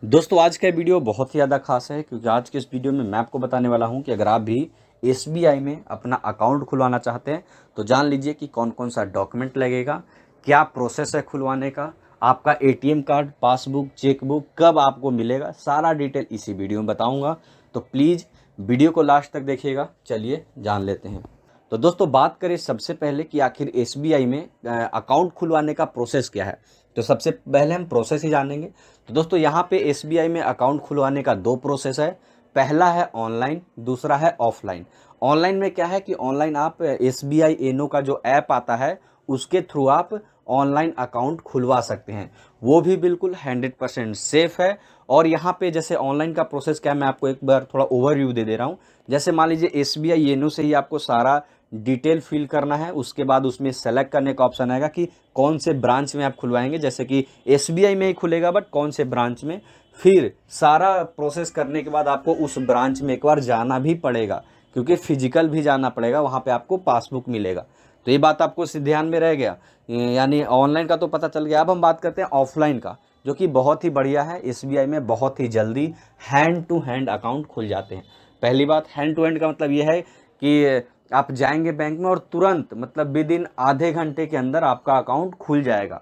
दोस्तों आज का वीडियो बहुत ही ज़्यादा खास है क्योंकि आज के इस वीडियो में मैं आपको बताने वाला हूं कि अगर आप भी एसबीआई में अपना अकाउंट खुलवाना चाहते हैं तो जान लीजिए कि कौन कौन सा डॉक्यूमेंट लगेगा, क्या प्रोसेस है खुलवाने का, आपका एटीएम कार्ड, पासबुक, चेकबुक कब आपको मिलेगा, सारा डिटेल इसी वीडियो में बताऊँगा। तो प्लीज़ वीडियो को लास्ट तक देखिएगा। चलिए जान लेते हैं। तो दोस्तों बात करें सबसे पहले कि आखिर एसबीआई में अकाउंट खुलवाने का प्रोसेस क्या है। तो सबसे पहले हम प्रोसेस ही जानेंगे। तो दोस्तों यहाँ पे एसबीआई में अकाउंट खुलवाने का दो प्रोसेस है। पहला है ऑनलाइन, दूसरा है ऑफलाइन। ऑनलाइन में क्या है कि ऑनलाइन आप एसबीआई एनो का जो ऐप आता है उसके थ्रू आप ऑनलाइन अकाउंट खुलवा सकते हैं। वो भी बिल्कुल 100% सेफ है। और यहाँ पे जैसे ऑनलाइन का प्रोसेस क्या है, मैं आपको एक बार थोड़ा ओवरव्यू दे दे रहा हूँ। जैसे मान लीजिए एसबीआई एनो से ही आपको सारा डिटेल फिल करना है। उसके बाद उसमें सेलेक्ट करने का ऑप्शन आएगा कि कौन से ब्रांच में आप खुलवाएंगे। जैसे कि एसबीआई में ही खुलेगा बट कौन से ब्रांच में। फिर सारा प्रोसेस करने के बाद आपको उस ब्रांच में एक बार जाना भी पड़ेगा क्योंकि फिजिकल भी जाना पड़ेगा, वहाँ पे आपको पासबुक मिलेगा। तो ये बात आपको ध्यान में रह गया। यानी ऑनलाइन का तो पता चल गया। अब हम बात करते हैं ऑफलाइन का, जो कि बहुत ही बढ़िया है। एसबीआई में बहुत ही जल्दी हैंड टू हैंड अकाउंट खुल जाते हैं। पहली बात, हैंड टू हैंड का मतलब ये है कि आप जाएंगे बैंक में और तुरंत मतलब विद इन आधे घंटे के अंदर आपका अकाउंट खुल जाएगा।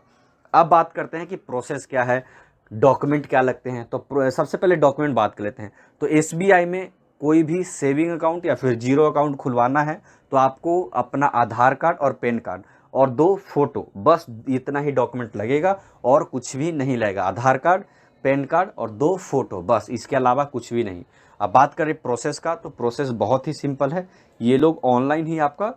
अब बात करते हैं कि प्रोसेस क्या है, डॉक्यूमेंट क्या लगते हैं। तो सबसे पहले डॉक्यूमेंट बात कर लेते हैं। तो एसबीआई में कोई भी सेविंग अकाउंट या फिर जीरो अकाउंट खुलवाना है तो आपको अपना आधार कार्ड और पैन कार्ड और 2 फोटो, बस इतना ही डॉक्यूमेंट लगेगा और कुछ भी नहीं लगेगा। आधार कार्ड, पैन कार्ड और 2 फोटो, बस इसके अलावा कुछ भी नहीं। अब बात करें प्रोसेस का, तो प्रोसेस बहुत ही सिंपल है। ये लोग ऑनलाइन ही आपका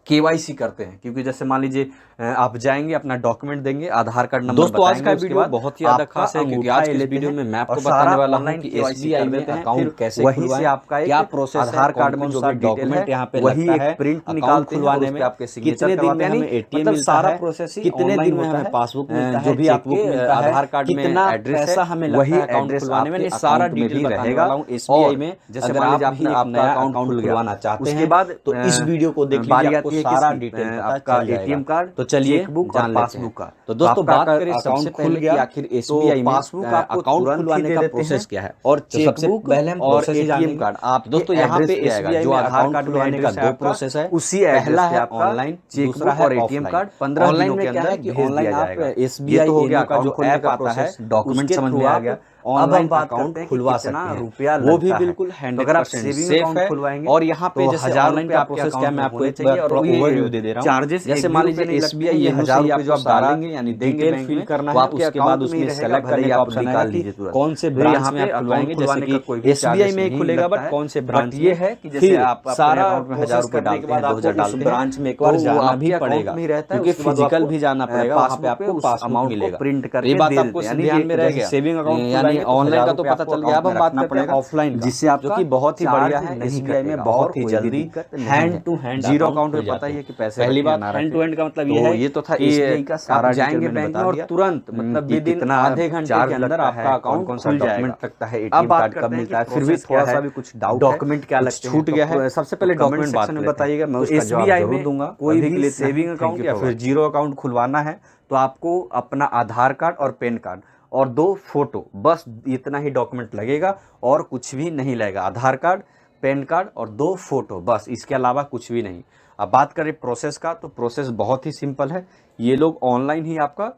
केवाईसी करते हैं क्योंकि जैसे मान लीजिए आप जाएंगे, अपना डॉक्यूमेंट देंगे, आधार कार्ड नंबर दोस्तों आज बताएंगे, का उसके वीडियो बाद बहुत ही ज़्यादा आपका खास है क्योंकि अंगूठा आज ले के इस लेते वीडियो हैं में मैं और आपको सारा बताने वाला हूं ऑनलाइन कि केवाईसी एसबीआई कर में देते हैं। अकाउंट फिर कैसे वहीं से खुलवाएं, आपका एक क्या प्रोसेस है, आधार कौन कार्ड में कौन जो सा भी डिटेल डॉक्यूमेंट है यहाँ पे वही लगता एक है प्रिंट अकाउंट निकालते हैं और खुलवाने उस पर में, आपके सिग्नेचर कितने दिन करवाते में हैं। हमें यानी एटीएम मतलब मिलता सारा है, प्रोसेस ही कितने ऑनलाइन दिन में होता हमें है। पासबुक मिलता जो है, भी चेकबुक आपके मिलता है, आधार कार्ड में कितना एड्रेस है पैसा हमें लगता वही है अकाउंट एड्रेस खुलवाने में, आपके ये सारा अकाउंट में डिटेल भी बताने रहेगा। वाला हूँ एसबीआई और में। जैसे अगर मान लीजिए आप आपने भी एक आपका नया अकाउंट अकाउंट खुल गया, खुलवाना चाहते उसके हैं बाद तो इस वीडियो को देख लीजिए, बारी आपको आती है सारा किसकी, डिटेल पता आपका चल जाएगा। एटीएम कार्ड, तो चलिए चेकबुक और जान लेते हैं। पासबुक का। तो तो दोस्तों आपका बात करें सबसे अकाउंट खुल पहले कि गया आखिर तो एसबीआई में पासबुक आपको अकाउंट तुरंत ही खुलवाने दे का देते प्रोसेस हैं क्या है, और तो सबसे चेकबुक पहले हम और प्रोसेस ही एटीएम जानेंगे। कार्ड तो आपके दोस्तों यहाँ पे एड्रेस पे आएगा। एसबीआई जो में आधार अकाउंट कार्ड में खुलवाने का एड्रेस है दो आपका, प्रोसेस है। उसी एड्रेस पहला पे है आपका ऑनलाइन, दूसरा चेकबुक है और एटीएम ऑफलाइन। कार्ड 15 ऑनलाइन दिनों में के क्या है अंदर कि भेज ऑनलाइन दिया आप जाएगा। ये एसबीआई तो हो गया एनो का अकाउंट जो खोलने ऐप का आता है प्रोसेस, डॉक्यूमेंट उसके समझ थ्रू में आ आप गया। अब ऑनलाइन हम बात अकाउंट करते हैं कि खुलवा कितना सकते हैं। रुपया वो भी लगता है। बिल्कुल तो अगर आप 100% सेविंग सेफ अकाउंट है। खुलवाएंगे और यहाँ पे तो जैसे 1000 ऑनलाइन रुपये का आपके प्रोसेस क्या है, अकाउंट मैं में आपको होने एक चाहिए, बार और थोड़ा ये ओवरव्यू दे दे रहा हूँ। चार्जेस जैसे एक भी मान रुपये लीजिए नहीं लगते हैं। एसबीआई ये एनो से 1000 ही रुपये जो आपको आप सारा डालेंगे यानी देंगे डिटेल बैंक फिल में, करना वो है। आपके उसके बाद अकाउंट में ही उसमें रहेगा, सेलेक्ट भले ही करने का आप ऑप्शन आएगा निकाल कि लीजिए तुरंत। कौन से तो ब्रांच यहाँ में पे आप अकाउंट खुलवाएंगे। जैसे खुलवाने का कि कोई भी एसबीआई चार्जेस में ही नहीं खुलेगा लगता बट है। कौन से बट ब्रांच ये में। है कि जैसे फिर आप अपने सारा अकाउंट में 1000 प्रोसेस रुपये करने के डालते हैं, बाद आपको 2000 उस डालते हैं, ब्रांच में एक तो बार वो जाना भी आपके अकाउंट पड़ेगा में ही रहता है। क्योंकि उसके बाद वो फिजिकल आपको भी जाना पड़ेगा, वहाँ पे पासबुक पे आपको उस पासबुक अमाउंट को मिलेगा। प्रिंट तो ये करके बात दे आपको देते हैं। यानी ध्यान कि में रह जैसे गया। सेविंग अकाउंट यानी खुलवाएंगे तो ऑनलाइन 1000 का तो रुपये पता आपको चल गया। अकाउंट अब में हम बात रखना करते हैं पड़ेगा, ऑफलाइन का, जिससे जो आपका कि बहुत ही बढ़िया चार्ज है। नहीं एसबीआई में कटेगा और बहुत ही कोई भी जल्दी दिक्कत नहीं हैंड है। टू हैंड जीरो अकाउंट अकाउंट खुल में पता जाते ही हैं। है कि पैसे पहली रखें या बात, ना हैंड रखें। टू हैंड का मतलब ये तो है ये तो था कि एसबीआई का आप सारा डिटेल जाएंगे मैंने बैंक में बता और दिया तुरंत मतलब कि विद इन कितना आधे घंटे के चार्ज अंदर लगता आपका है, कौन अकाउंट कौन सा खुल डॉक्यूमेंट जाएगा। लगता है, अब एटीएम बात कार्ड कब करते हैं कि मिलता है, फिर भी प्रोसेस क्या थोड़ा है, सा भी कुछ डाउट है, डॉक्यूमेंट क्या कुछ लगते हैं। छूट तो गया है सबसे तो पहले कमेंट डॉक्यूमेंट बात सेक्शन कर में लेते हैं। बताइएगा, मैं तो उसका जवाब एसबीआई जरूर में दूंगा। कोई अभी के भी लिए इतना ही। सेविंग थैंक अकाउंट यू या फॉर फिर वॉचिंग। जीरो अकाउंट खुलवाना है तो आपको अपना आधार कार्ड और पैन कार्ड और 2 फोटो, बस इतना ही डॉक्यूमेंट लगेगा और कुछ भी नहीं लगेगा। आधार कार्ड, पैन कार्ड और 2 फोटो, बस इसके अलावा कुछ भी नहीं। अब बात करें प्रोसेस का, तो प्रोसेस बहुत ही सिंपल है। ये लोग ऑनलाइन ही आपका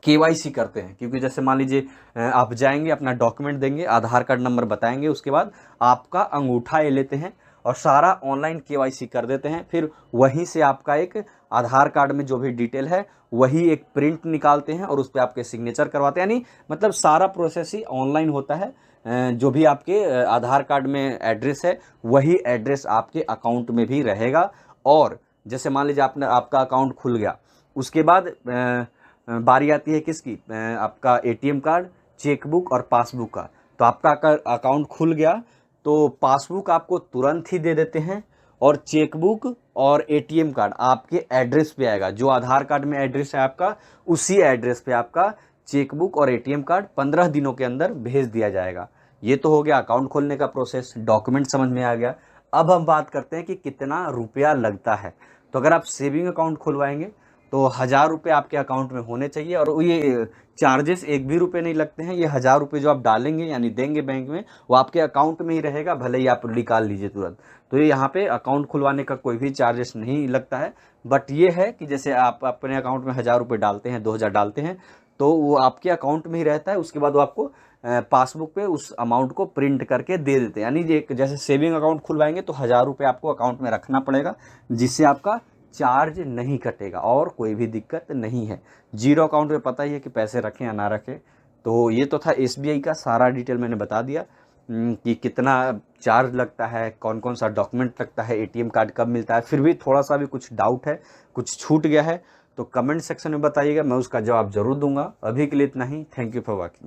केवाईसी करते हैं क्योंकि जैसे मान लीजिए आप जाएंगे, अपना डॉक्यूमेंट देंगे, आधार कार्ड नंबर बताएंगे, उसके बाद आपका अंगूठा ले लेते हैं और सारा ऑनलाइन केवाईसी कर देते हैं। फिर वहीं से आपका एक आधार कार्ड में जो भी डिटेल है वही एक प्रिंट निकालते हैं और उस पर आपके सिग्नेचर करवाते हैं। यानी मतलब सारा प्रोसेस ही ऑनलाइन होता है। जो भी आपके आधार कार्ड में एड्रेस है वही एड्रेस आपके अकाउंट में भी रहेगा। और जैसे मान लीजिए आपने आपका अकाउंट खुल गया, उसके बाद बारी आती है किसकी, आपका एटीएम कार्ड, चेकबुक और पासबुक का। तो आपका अकाउंट खुल गया तो पासबुक आपको तुरंत ही दे देते हैं और चेकबुक और एटीएम कार्ड आपके एड्रेस पे आएगा। जो आधार कार्ड में एड्रेस है आपका, उसी एड्रेस पे आपका चेकबुक और एटीएम कार्ड 15 दिनों के अंदर भेज दिया जाएगा। ये तो हो गया अकाउंट खोलने का प्रोसेस, डॉक्यूमेंट समझ में आ गया। अब हम बात करते हैं कि कितना रुपया लगता है। तो अगर आप सेविंग अकाउंट खुलवाएंगे तो तो 1000 रुपये आपके अकाउंट में होने चाहिए, और ये चार्जेस एक भी रुपये नहीं लगते हैं। ये 1000 रुपये जो आप डालेंगे यानी देंगे बैंक में, वो आपके अकाउंट में ही रहेगा, भले ही आप निकाल लीजिए तुरंत। तो ये यहाँ पे अकाउंट खुलवाने का कोई भी चार्जेस नहीं लगता है। बट ये है कि जैसे आप अपने अकाउंट में 1000 रुपये डालते हैं, 2000 डालते हैं, तो वो आपके अकाउंट में ही रहता है। उसके बाद वो आपको पासबुक पे उस अमाउंट को प्रिंट करके दे देते हैं। यानी एक जैसे सेविंग अकाउंट खुलवाएंगे तो 1000 रुपये आपको अकाउंट में रखना पड़ेगा, जिससे आपका चार्ज नहीं कटेगा और कोई भी दिक्कत नहीं है। जीरो अकाउंट में पता ही है कि पैसे रखें या ना रखें। तो ये तो था SBI का सारा डिटेल मैंने बता दिया कि कितना चार्ज लगता है, कौन कौन सा डॉक्यूमेंट लगता है, ATM कार्ड कब मिलता है। फिर भी थोड़ा सा भी कुछ डाउट है, कुछ छूट गया है, तो कमेंट सेक्शन में बताइएगा, मैं उसका जवाब ज़रूर दूंगा। अभी के लिए इतना ही। Thank you for watching.